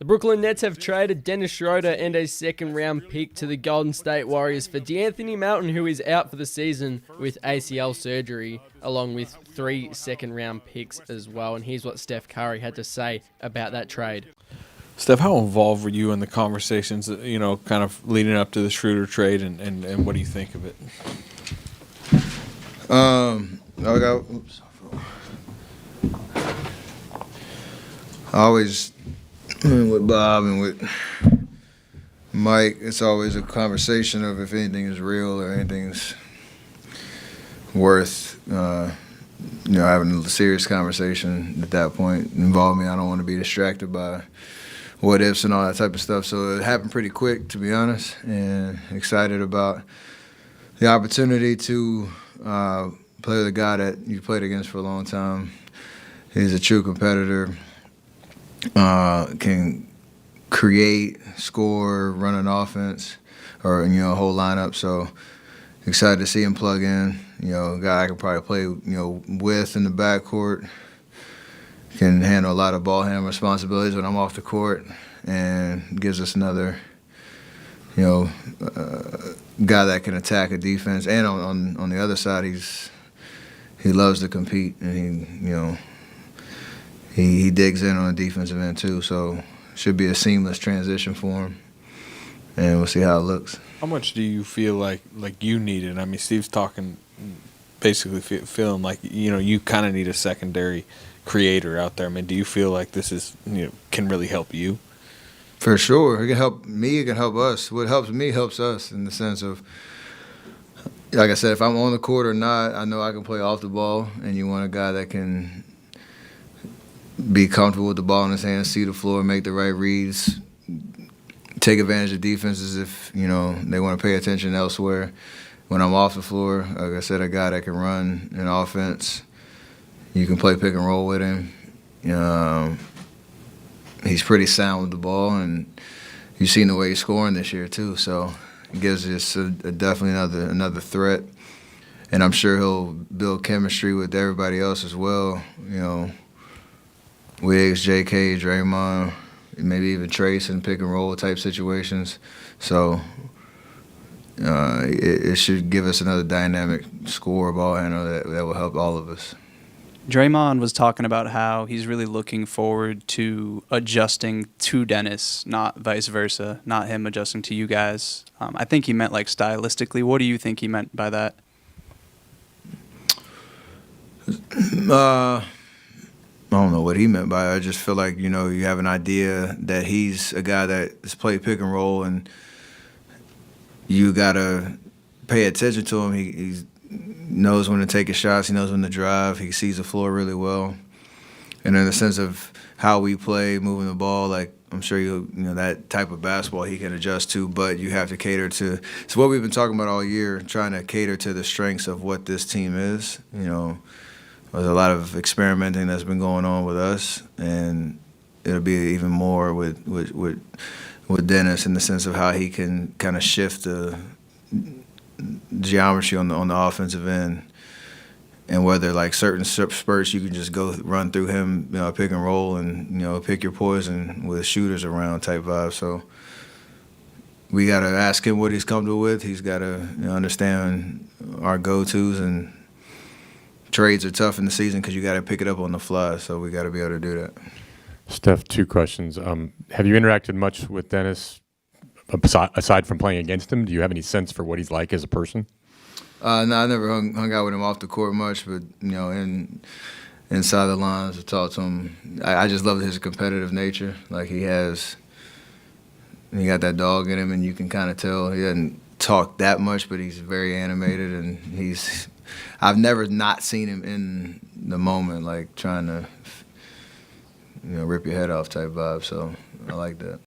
The Brooklyn Nets have traded Dennis Schröder and a second-round pick to the Golden State Warriors for D'Anthony Melton, who is out for the season with ACL surgery, along with 3 second-round picks as well. And here's what Steph Curry had to say about that trade. Steph, how involved were you in the conversations, kind of leading up to the Schroder trade, and what do you think of it? I always, with Bob and with Mike, it's always a conversation of if anything is real or anything's worth, having a serious conversation at that point. Involve me. I don't want to be distracted by what ifs and all that type of stuff. So it happened pretty quick, to be honest, and excited about the opportunity to play with a guy that you played against for a long time. He's a true competitor, can create, score, run an offense, or a whole lineup. So excited to see him plug in. A guy I could probably play, with in the backcourt. Can handle a lot of ball handling responsibilities when I'm off the court, and gives us another, guy that can attack a defense. And on the other side, he loves to compete, and he digs in on the defensive end too. So should be a seamless transition for him, and we'll see how it looks. How much do you feel like you need it? I mean, Steve's talking, basically feeling like you kind of need a secondary creator out there. I mean, do you feel like this is can really help you? For sure, it can help me. It can help us. What helps me helps us in the sense of, like I said, if I'm on the court or not, I know I can play off the ball, and you want a guy that can be comfortable with the ball in his hands, see the floor, make the right reads, take advantage of defenses if they want to pay attention elsewhere. When I'm off the floor, like I said, a guy that can run an offense. You can play pick and roll with him. He's pretty sound with the ball, and you've seen the way he's scoring this year too. So it gives us definitely another threat, and I'm sure he'll build chemistry with everybody else as well. Wiggs, J.K., Draymond, maybe even Trace in pick and roll type situations. So it should give us another dynamic scorer, ball handler that will help all of us. Draymond was talking about how he's really looking forward to adjusting to Dennis, not vice versa, not him adjusting to you guys. I think he meant like stylistically. What do you think he meant by that? I don't know what he meant by it. I just feel like, you have an idea that he's a guy that has played pick and roll, and you got to pay attention to him. He knows when to take his shots. He knows when to drive. He sees the floor really well. And in the sense of how we play, moving the ball, like I'm sure that type of basketball he can adjust to, but you have to cater to. It's what we've been talking about all year, trying to cater to the strengths of what this team is. There's a lot of experimenting that's been going on with us, and it'll be even more with Dennis in the sense of how he can kind of shift the geometry on the offensive end, and whether like certain spurts you can just go run through him, pick and roll, and pick your poison with shooters around type vibe. So we got to ask him what he's comfortable with. He's got to understand our go-tos, and trades are tough in the season because you got to pick it up on the fly. So we got to be able to do that. Steph, 2 questions. Have you interacted much with Dennis aside from playing against him? Do you have any sense for what he's like as a person? No, I never hung out with him off the court much, but inside the lines, I talked to him. I just love his competitive nature. Like he got that dog in him, and you can kind of tell he doesn't talk that much, but he's very animated, and I've never not seen him in the moment, like trying to rip your head off type vibe. So I like that.